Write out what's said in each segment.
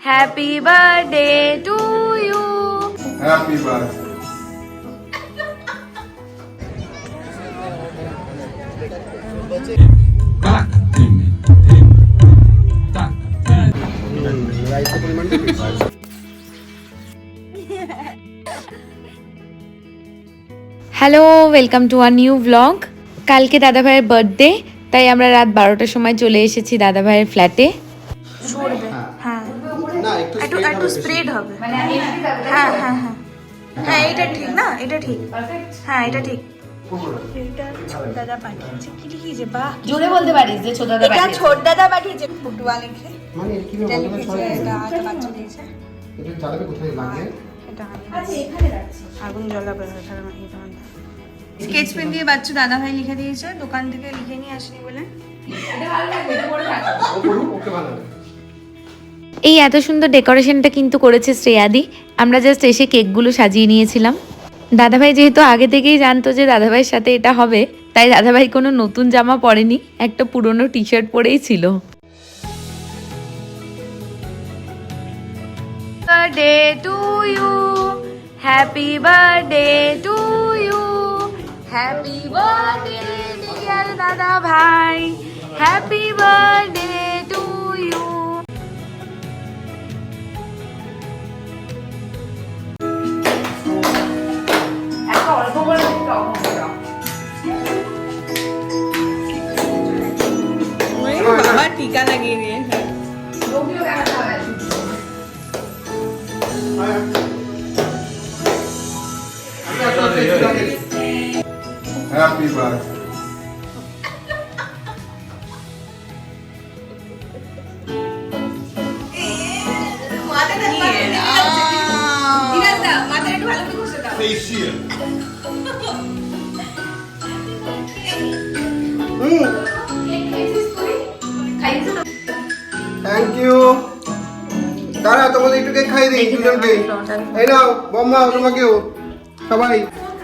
Happy birthday to you. Happy birthday. Hello, welcome to a new blog. কালকে দাদা ভাইয়ের birthday, তাই আমরা রাত 12টার সময় চলে এসেছি দাদা ভাইয়ের ফ্ল্যাটে। হ্যাঁ একটু স্প্রেড হবে। হ্যাঁ হ্যাঁ হ্যাঁ হ্যাঁ এটা ঠিক না, এটা ঠিক। হ্যাঁ এটা ঠিক। এটা ছোট দাদা পাঠিয়েছে। কি লিখেছে? বাহ, জোরে বলতে পারিস যে ছোট দাদা এটা ছোট দাদা পাঠিয়েছে। ফুটুয়া লিখে মানে কি এটা লিখেছে। এটা একটা বাচ্চা দিয়েছে। এটা চালাবে কোথায় লাগে? এটা আচ্ছা এখানে রাখছি। আগুন জ্বলাবে তাহলে এই ধরনের স্কেচ পেন দিয়ে বাচ্চা দাদা ভাই লিখে দিয়েছে, দোকান থেকে লিখে নিয়ে আসেনি বলে। এটা ভালো লাগবে, এটা পরে থাকবে। ওকে ভালো লাগে। এই এত সুন্দর ডেকোরেশনটা কিন্তু করেছে শ্রেয়াদি। আমরা জাস্ট এসে কেকগুলো সাজিয়ে নিয়েছিলাম। দাদাভাই যেহেতু আগে থেকেই জানতো যে দাদাভাইয়ের সাথে এটা হবে, তাই দাদাভাই কোনো নতুন জামা পরেনি, একটা পুরনো টি শার্ট পরেই ছিল। Birthday to you, happy birthday to you, happy birthday dear দাদা ভাই, হ্যাপি বার্থডে টু ইউ। বাবা টিকা লাগিয়ে দিয়েছে। Happy birthday. Facial. Thank you. দাঁড়া, তোমাদের একটু কেক খাই দিই দুজনকে। এই নাও বম্মা, তোমাকেও সবাই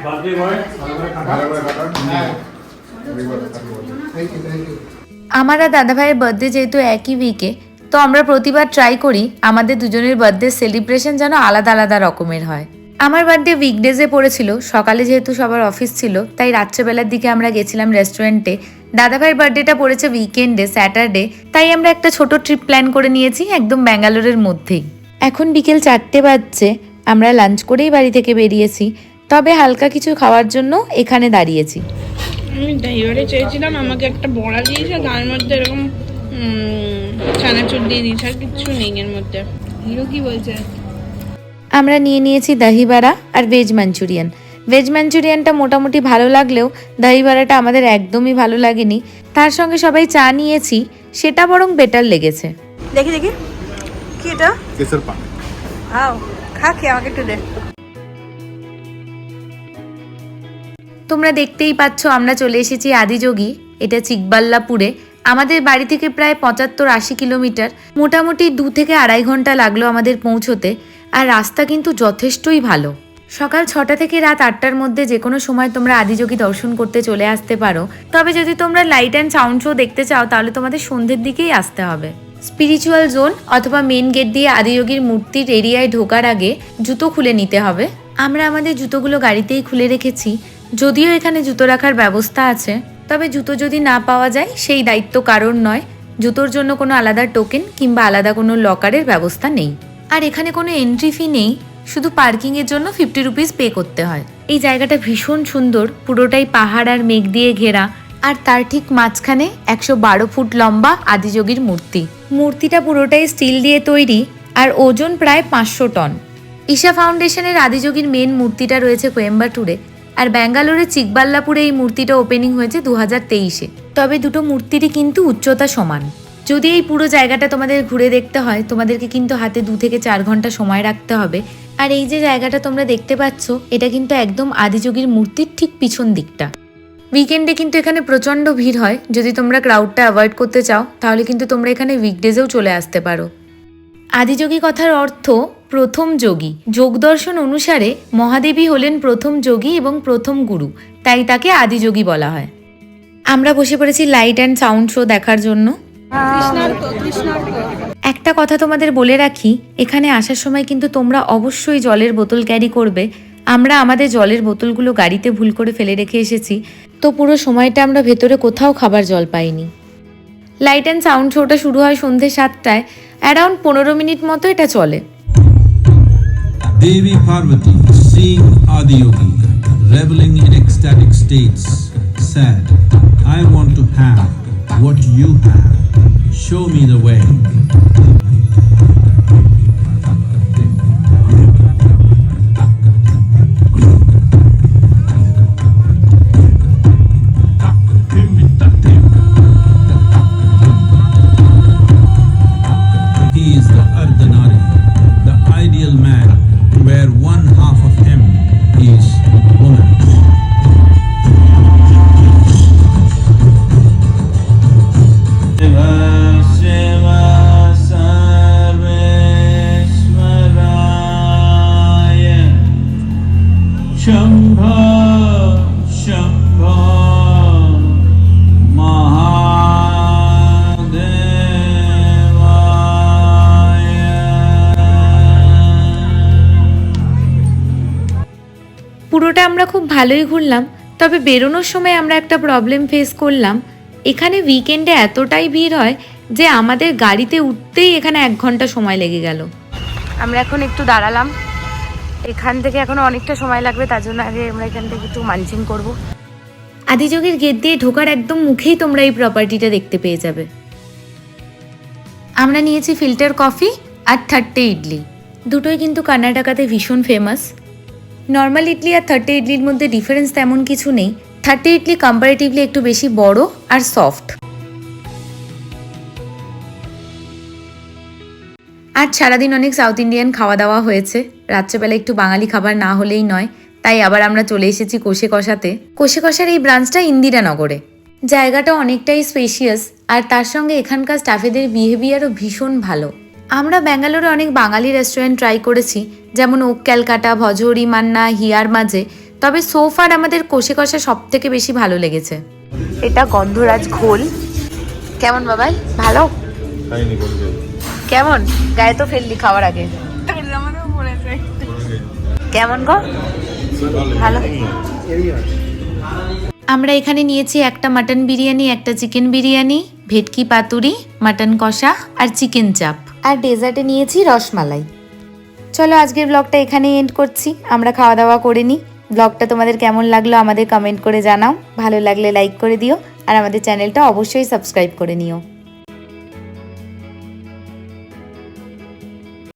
বার্থডে বয় ভালো করে কাটান। হ্যাঁ থ্যাংক ইউ। আমার আর দাদা ভাইয়ের বার্থডে যেহেতু একই উইকে, তো আমরা প্রতিবার ট্রাই করি আমাদের দুজনের বার্থডে সেলিব্রেশন যেন আলাদা আলাদা রকমের হয়। আমার বার্থডে উইকডেজে পড়েছিল, সকালে যেহেতু সবার অফিস ছিল তাই রাত্রেবেলার দিকে আমরা গেছিলাম রেস্টুরেন্টে। দাদা ভাইয়ের বার্থডেটা পড়েছে উইকেন্ডে, স্যাটারডে, তাই আমরা একটা ছোট ট্রিপ প্ল্যান করে নিয়েছি একদম ব্যাঙ্গালোরের মধ্যেই। এখন বিকেল 4টে বাজছে, আমরা লাঞ্চ করেই বাড়ি থেকে বেরিয়েছি, তবে হালকা কিছু খাওয়ার জন্য এখানে দাঁড়িয়েছি। আমি ড্রাইভারে চেয়েছিলাম, আমাকে একটা বড়া দিয়েছে, তার মধ্যে এরকম চানাচুর দিয়ে দিয়েছে, আর কিচ্ছু নেই এর মধ্যে। হিরো কি বলছে? আমরা নিয়ে নিয়েছি দহি বাড়া আর ভেজ মাঞ্চুরিয়ান। ভেজ মাঞ্চুরিয়ানটা মোটামুটি ভালো লাগলেও দহি বাড়াটা আমাদের একদমই ভালো লাগেনি। তার সঙ্গে সবাই চা নিয়েছি, সেটা বরং বেটার লেগেছে। দেখি দেখি কি এটা? কেসর পান। আও খা, খেয়ে আমাকে একটু দে। তোমরা দেখতেই পাচ্ছ আমরা চলে এসেছি আদিযোগী, এটা চিকবাল্লাপুরে। আমাদের বাড়ি থেকে প্রায় 75-80 কিলোমিটার, মোটামুটি 2 থেকে 2.5 ঘন্টা লাগলো আমাদের পৌঁছোতে। আর রাস্তা কিন্তু যথেষ্টই ভালো। সকাল 6টা থেকে রাত 8টার মধ্যে যে কোনো সময় তোমরা আদিযোগী দর্শন করতে চলে আসতে পারো। তবে যদি তোমরা লাইট অ্যান্ড সাউন্ড শো দেখতে চাও তাহলে তোমাদের সন্ধ্যের দিকেই আসতে হবে। স্পিরিচুয়াল জোন অথবা মেন গেট দিয়ে আদিযোগীর মূর্তির এরিয়ায় ঢোকার আগে জুতো খুলে নিতে হবে। আমরা আমাদের জুতোগুলো গাড়িতেই খুলে রেখেছি, যদিও এখানে জুতো রাখার ব্যবস্থা আছে, তবে জুতো যদি না পাওয়া যায় সেই দায়িত্ব কারোর নয়। জুতোর জন্য কোনো আলাদা টোকেন কিংবা আলাদা কোনো লকারের ব্যবস্থা নেই। আর এখানে কোনো এন্ট্রি ফি নেই, শুধু পার্কিংয়ের জন্য 50 রুপিস পে করতে হয়। এই জায়গাটা ভীষণ সুন্দর, পুরোটাই পাহাড় আর মেঘ দিয়ে ঘেরা। আর তার ঠিক মাঝখানে 112 ফুট লম্বা আদিযোগীর মূর্তি। মূর্তিটা পুরোটাই স্টিল দিয়ে তৈরি আর ওজন প্রায় 500 টন। ঈশা ফাউন্ডেশনের আদিযোগীর মেন মূর্তিটা রয়েছে কোয়েম্বাটুরে, আর ব্যাঙ্গালোরের চিকবাল্লাপুরে এই মূর্তিটা ওপেনিং হয়েছে 2023-এ। তবে দুটো মূর্তিরই কিন্তু উচ্চতা সমান। যদি এই পুরো জায়গাটা তোমাদের ঘুরে দেখতে হয় তোমাদেরকে কিন্তু হাতে 2 থেকে 4 ঘন্টা সময় রাখতে হবে। আর এই যে জায়গাটা তোমরা দেখতে পাচ্ছ, এটা কিন্তু একদম আদিযোগীর মূর্তির ঠিক পিছন দিকটা। উইকেন্ডে কিন্তু এখানে প্রচণ্ড ভিড় হয়, যদি তোমরা ক্রাউডটা অ্যাভয়েড করতে চাও তাহলে কিন্তু তোমরা এখানে উইকডেজেও চলে আসতে পারো। আদিযোগী কথার অর্থ প্রথম যোগী। যোগ দর্শন অনুসারে মহাদেবী হলেন প্রথম যোগী এবং প্রথম গুরু, তাই তাকে আদিযোগী বলা হয়। আমরা বসে পড়েছি লাইট অ্যান্ড সাউন্ড শো দেখার জন্য। একটা কথা তোমাদের বলে রাখি, এখানে আসার সময় কিন্তু তোমরা অবশ্যই জলের বোতল ক্যারি করবে। আমরা আমাদের জলের বোতলগুলো গাড়িতে ভুল করে ফেলে রেখে এসেছি, তো পুরো সময়টা আমরা ভেতরে কোথাও খাবার জল পাইনি। লাইট অ্যান্ড সাউন্ড শোটা শুরু হয় সন্ধ্যে 7টায়। অ্যারাউন্ড 15 মিনিট মতো এটা চলে। Devi Parvati, seeing Adiyogi, reveling in ecstatic states, said, I want to have what you have. Show me the way. He is the Ardhanari, the ideal man, where one half of him is woman. Shiva Shiva Sarveshwaraya Shambho Shambho পুরোটা আমরা খুব ভালোই ঘুরলাম, তবে বেরোনোর সময় আমরা একটা প্রবলেম ফেস করলাম। এখানে উইকেন্ডে এতটাই ভিড় হয় যে আমাদের গাড়িতে উঠতেই এখানে 1 ঘন্টা সময় লেগে গেল। আমরা এখন একটু দাঁড়ালাম, এখান থেকে এখনো অনেকটা সময় লাগবে, তার জন্য আগে আমরা এখান থেকে একটু মানচিং করব। আদিযোগীর গেট দিয়ে ঢোকার একদম মুখেই তোমরা এই প্রপার্টিটা দেখতে পেয়ে যাবে। আমরা নিয়েছি ফিল্টার কফি আর 30 ইডলি, দুটোই কিন্তু কর্ণাটকাতে ভীষণ ফেমাস। নর্মাল ইডলি আর 30 ইডলির মধ্যে ডিফারেন্স তেমন কিছু নেই। 30 ইডলি কম্পারেটিভলি একটু বেশি বড় আর সফট। আর সারাদিন অনেক সাউথ ইন্ডিয়ান খাওয়া দাওয়া হয়েছে, রাত্রেবেলা একটু বাঙালি খাবার না হলেই নয়, তাই আবার আমরা চলে এসেছি কোষে কষাতে। কোষে কষার এই ব্রাঞ্চটা ইন্দিরানগরে। জায়গাটা অনেকটাই স্পেশিয়াস, আর তার সঙ্গে এখানকার স্টাফেদের বিহেভিয়ারও ভীষণ ভালো। আমরা ব্যাঙ্গালোরে অনেক বাঙালি রেস্টুরেন্ট ট্রাই করেছি, যেমন ওক ক্যালকাটা, ভজহরি মান্না, হিয়ার মাঝে, তবে সোফার আমাদের কোষে কষা সব থেকে বেশি ভালো লেগেছে। এটা গন্ধরাজ ঘোল। কেমন বাবাই? ভালো? কেমন? গায়ে তো ফেললি খাওয়ার আগে। কেমন গো? ভালো। আমরা এখানে নিয়েছি একটা মাটন বিরিয়ানি, একটা চিকেন বিরিয়ানি, ভেটকি পাতুরি, মাটন কষা আর চিকেন চাপ, আর ডেজার্টে নিয়েছি রসমালাই। চলো আজকের ব্লগটা এখানেই এন্ড করছি, আমরা খাওয়া দাওয়া করে নিই। ব্লগটা তোমাদের কেমন লাগলো আমাদের কমেন্ট করে জানাও, ভালো লাগলে লাইক করে দিও, আর আমাদের চ্যানেলটা অবশ্যই সাবস্ক্রাইব করে নিও।